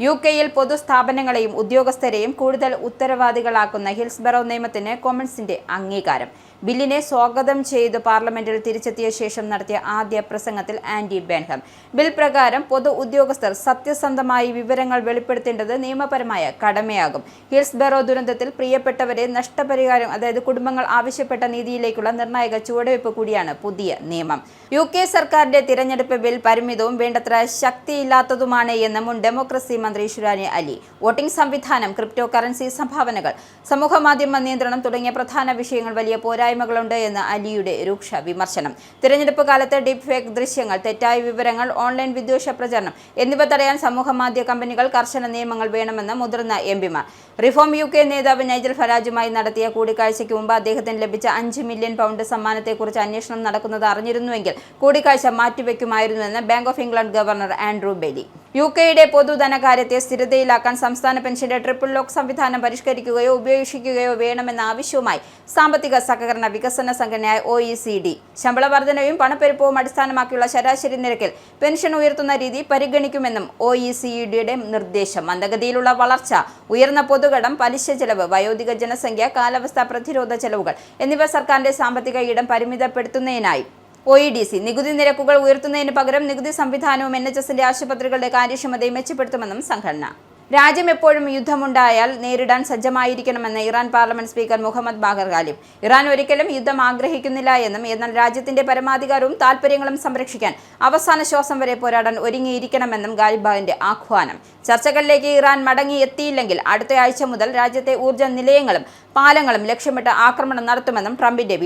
UK-യിൽ പൊതുസ്ഥാപനങ്ങളെയും ഉദ്യോഗസ്ഥരെയും കൂടുതൽ ഉത്തരവാദികളാക്കുന്ന ഹിൽസ്ബറോ നിയമത്തിന് കോമൺസിന്റെ അംഗീകാരം. ബില്ലിനെ സ്വാഗതം ചെയ്ത് പാർലമെന്റിൽ തിരിച്ചെത്തിയ ശേഷം നടത്തിയ ആദ്യ പ്രസംഗത്തിൽ ആൻഡി ബെൻഹം ബിൽ പ്രകാരം പൊതു ഉദ്യോഗസ്ഥർ സത്യസന്ധമായി വിവരങ്ങൾ വെളിപ്പെടുത്തേണ്ടത് നിയമപരമായ കടമയാകും. ഹിൽസ്ബറോ ദുരന്തത്തിൽ പ്രിയപ്പെട്ടവരെ നഷ്ടപരിഹാരം, അതായത് കുടുംബങ്ങൾ ആവശ്യപ്പെട്ട നീതിയിലേക്കുള്ള നിർണായക ചുവടുവയ്പ് കൂടിയാണ് പുതിയ നിയമം. UK സർക്കാരിന്റെ തിരഞ്ഞെടുപ്പ് ബിൽ പരിമിതവും വേണ്ടത്ര ശക്തിയില്ലാത്തതുമാണ് എന്ന് മുൻ ഡെമോക്രസി മന്ത്രി ഷുരാനി അലി. വോട്ടിംഗ് സംവിധാനം, ക്രിപ്റ്റോ കറൻസി സംഭാവനകൾ, സമൂഹമാധ്യമ നിയന്ത്രണം തുടങ്ങിയ പ്രധാന വിഷയങ്ങൾ വലിയ പോരായ്മകളുണ്ട് എന്ന് അലിയുടെ രൂക്ഷ വിമർശനം. തിരഞ്ഞെടുപ്പ് കാലത്ത് ഡീപ് ഫേക്ക് ദൃശ്യങ്ങൾ, തെറ്റായ വിവരങ്ങൾ, ഓൺലൈൻ വിദ്വേഷ പ്രചരണം എന്നിവ തടയാൻ സമൂഹമാധ്യമ കമ്പനികൾ കർശന നിയമങ്ങൾ വേണമെന്ന് മുതിർന്ന എംപിമാർ. റിഫോം UK നേതാവ് നൈജൽ ഫരാജുമായി നടത്തിയ കൂടിക്കാഴ്ചയ്ക്ക് മുമ്പ് അദ്ദേഹത്തിന് ലഭിച്ച £5 മില്യൺ സമ്മാനത്തെക്കുറിച്ച് അന്വേഷണം നടക്കുന്നത് അറിഞ്ഞിരുന്നുവെങ്കിൽ കൂടിക്കാഴ്ച മാറ്റിവെക്കുമായിരുന്നുവെന്ന് Bank of England governor Andrew Bailey. UK-യുടെ പൊതുധനകാര്യത്തെ സ്ഥിരതയിലാക്കാൻ സംസ്ഥാന പെൻഷന്റെ ട്രിപ്പിൾ ലോക്ക് സംവിധാനം പരിഷ്കരിക്കുകയോ ഉപേക്ഷിക്കുകയോ വേണമെന്ന ആവശ്യവുമായി സാമ്പത്തിക സഹകരണ വികസന സംഘടനയായ OECD ശമ്പള വർധനയും പണപ്പെരുപ്പവും അടിസ്ഥാനമാക്കിയുള്ള ശരാശരി നിരക്കിൽ പെൻഷൻ ഉയർത്തുന്ന രീതി പരിഗണിക്കുമെന്നും OECD-യുടെ നിർദ്ദേശം. മന്ദഗതിയിലുള്ള വളർച്ച, ഉയർന്ന പൊതുകടം, പലിശ ചെലവ്, വയോധിക ജനസംഖ്യ, കാലാവസ്ഥാ പ്രതിരോധ ചെലവുകൾ എന്നിവ സർക്കാരിന്റെ സാമ്പത്തിക ഇടം പരിമിതപ്പെടുത്തുന്നതിനായി OEDC നികുതി നിരക്കുകൾ ഉയർത്തുന്നതിന് പകരം നികുതി സംവിധാനവും NHSന്റെ ആശുപത്രികളുടെ കാര്യക്ഷമതയും മെച്ചപ്പെടുത്തുമെന്നും സംഘടന. രാജ്യം എപ്പോഴും യുദ്ധമുണ്ടായാൽ നേരിടാൻ സജ്ജമായിരിക്കണമെന്ന് Iran parliament speaker Mohammad Bagher Ghalib. Iran ഒരിക്കലും യുദ്ധം ആഗ്രഹിക്കുന്നില്ല എന്നും എന്നാൽ രാജ്യത്തിന്റെ പരമാധികാരവും താൽപര്യങ്ങളും സംരക്ഷിക്കാൻ അവസാന ശ്വാസം വരെ പോരാടാൻ ഒരുങ്ങിയിരിക്കണമെന്നും ഗാലിബിന്റെ ആഹ്വാനം. ചർച്ചകളിലേക്ക് ഇറാൻ മടങ്ങിയെത്തിയില്ലെങ്കിൽ അടുത്ത ആഴ്ച മുതൽ രാജ്യത്തെ ഊർജ്ജ നിലയങ്ങളും പാലങ്ങളും ലക്ഷ്യമിട്ട് ആക്രമണം നടത്തുമെന്നും ട്രംപിന്റെ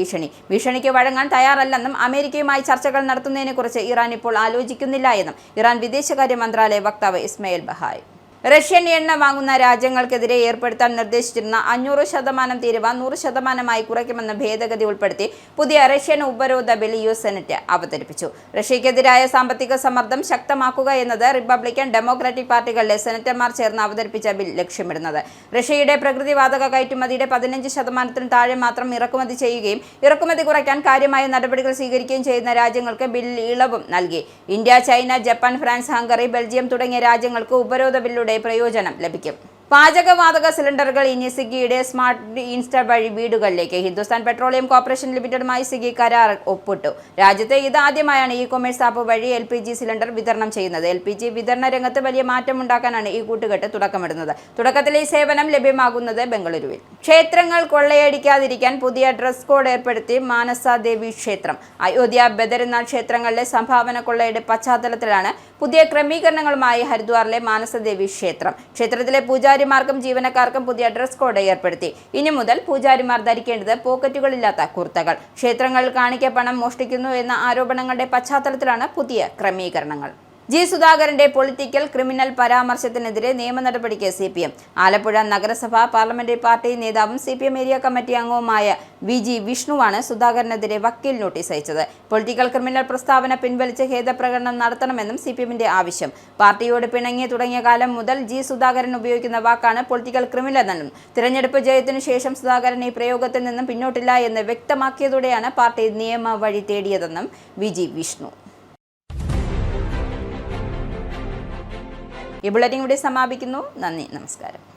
ഭീഷണിക്ക് വഴങ്ങാൻ തയ്യാറല്ലെന്നും അമേരിക്കയുമായി ചർച്ചകൾ നടത്തുന്നതിനെക്കുറിച്ച് ഇറാൻ ഇപ്പോൾ ആലോചിക്കുന്നില്ല എന്നും ഇറാൻ വിദേശകാര്യ മന്ത്രാലയ വക്താവ് ഇസ്മയിൽ ബഹായ്. റഷ്യൻ എണ്ണ വാങ്ങുന്ന രാജ്യങ്ങൾക്കെതിരെ ഏർപ്പെടുത്താൻ നിർദ്ദേശിച്ചിരുന്ന 500% തീരുവ 100%ആയി കുറയ്ക്കുമെന്ന് ഭേദഗതി ഉൾപ്പെടുത്തി പുതിയ റഷ്യൻ ഉപരോധ ബിൽ US സെനറ്റ് അവതരിപ്പിച്ചു. റഷ്യക്കെതിരായ സാമ്പത്തിക സമ്മർദ്ദം ശക്തമാക്കുക എന്നത് റിപ്പബ്ലിക്കൻ, ഡെമോക്രാറ്റിക് പാർട്ടികളിലെ സെനറ്റർമാർ ചേർന്ന് അവതരിപ്പിച്ച ബിൽ ലക്ഷ്യമിടുന്നത്. റഷ്യയുടെ പ്രകൃതിവാതക കയറ്റുമതിയുടെ 15% താഴെ മാത്രം ഇറക്കുമതി ചെയ്യുകയും ഇറക്കുമതി കുറയ്ക്കാൻ കാര്യമായ നടപടികൾ സ്വീകരിക്കുകയും ചെയ്യുന്ന രാജ്യങ്ങൾക്ക് ബില്ലിൽ ഇളവും നൽകി. India, China, Japan, France, Hungary, Belgium തുടങ്ങിയ രാജ്യങ്ങൾക്ക് ഉപരോധ ബില്ലുടെ പ്രയോജനം ലഭിക്കും. പാചകവാതക സിലിണ്ടറുകൾ ഇനി സ്വിഗ്ഗിയുടെ സ്മാർട്ട് ഇൻസ്റ്റർ വഴി വീടുകളിലേക്ക്. ഹിന്ദുസ്ഥാൻ പെട്രോളിയം കോർപ്പറേഷൻ ലിമിറ്റഡുമായി സ്വിഗ്ഗി കരാർ ഒപ്പിട്ടു. രാജ്യത്തെ ഇതാദ്യമായാണ് ഇ-കൊമേഴ്സ് ആപ്പ് വഴി LPG സിലിണ്ടർ വിതരണം ചെയ്യുന്നത്. LPG വിതരണ രംഗത്ത് വലിയ മാറ്റമുണ്ടാക്കാനാണ് ഈ കൂട്ടുകെട്ട് തുടക്കമിടുന്നത്. തുടക്കത്തിൽ ഈ സേവനം ലഭ്യമാകുന്നത് ബംഗളൂരുവിൽ. ക്ഷേത്രങ്ങൾ കൊള്ളയടിക്കാതിരിക്കാൻ പുതിയ ഡ്രസ് കോഡ് ഏർപ്പെടുത്തി മാനസാദേവി ക്ഷേത്രം. അയോധ്യ, ബദരിനാഥ് ക്ഷേത്രങ്ങളിലെ സംഭാവന കൊള്ളയുടെ പശ്ചാത്തലത്തിലാണ് പുതിയ ക്രമീകരണങ്ങളുമായി ഹരിദ്വാറിലെ മാനസദേവി ക്ഷേത്രം. ക്ഷേത്രത്തിലെ പൂജാരിമാർക്കും ജീവനക്കാർക്കും പുതിയ ഡ്രസ് കോഡ് ഏർപ്പെടുത്തി. ഇനി മുതൽ പൂജാരിമാർ ധരിക്കേണ്ടത് പോക്കറ്റുകളില്ലാത്ത കുർത്തകൾ. ക്ഷേത്രങ്ങളിൽ കാണിക്ക പണം മോഷ്ടിക്കുന്നു എന്ന ആരോപണങ്ങളുടെ പശ്ചാത്തലത്തിലാണ് പുതിയ ക്രമീകരണങ്ങൾ. സുധാകരന്റെ പൊളിറ്റിക്കൽ ക്രിമിനൽ പരാമർശത്തിനെതിരെ നിയമ നടപടിക്ക് CPM. ആലപ്പുഴ നഗരസഭ പാർലമെന്ററി പാർട്ടി നേതാവും CPM ഏരിയ കമ്മിറ്റി അംഗവുമായ VG വിഷ്ണുവാണ് സുധാകരനെതിരെ വക്കീൽ നോട്ടീസ് അയച്ചത്. പൊളിറ്റിക്കൽ ക്രിമിനൽ പ്രസ്താവന പിൻവലിച്ച് ഖേദപ്രകടനം നടത്തണമെന്നും CPMന്റെ ആവശ്യം. പാർട്ടിയോട് പിണങ്ങി തുടങ്ങിയ കാലം മുതൽ സുധാകരൻ ഉപയോഗിക്കുന്ന വാക്കാണ് പൊളിറ്റിക്കൽ ക്രിമിനൽ എന്നും തിരഞ്ഞെടുപ്പ് ജയത്തിനു ശേഷം സുധാകരൻ ഈ പ്രയോഗത്തിൽ നിന്നും പിന്നോട്ടില്ല എന്ന് വ്യക്തമാക്കിയതോടെയാണ് പാർട്ടി നിയമ വഴി തേടിയതെന്നും VG വിഷ്ണു. ഈ ബുള്ളറ്റിൻ ഇവിടെ സമാപിക്കുന്നു. നന്ദി, നമസ്കാരം.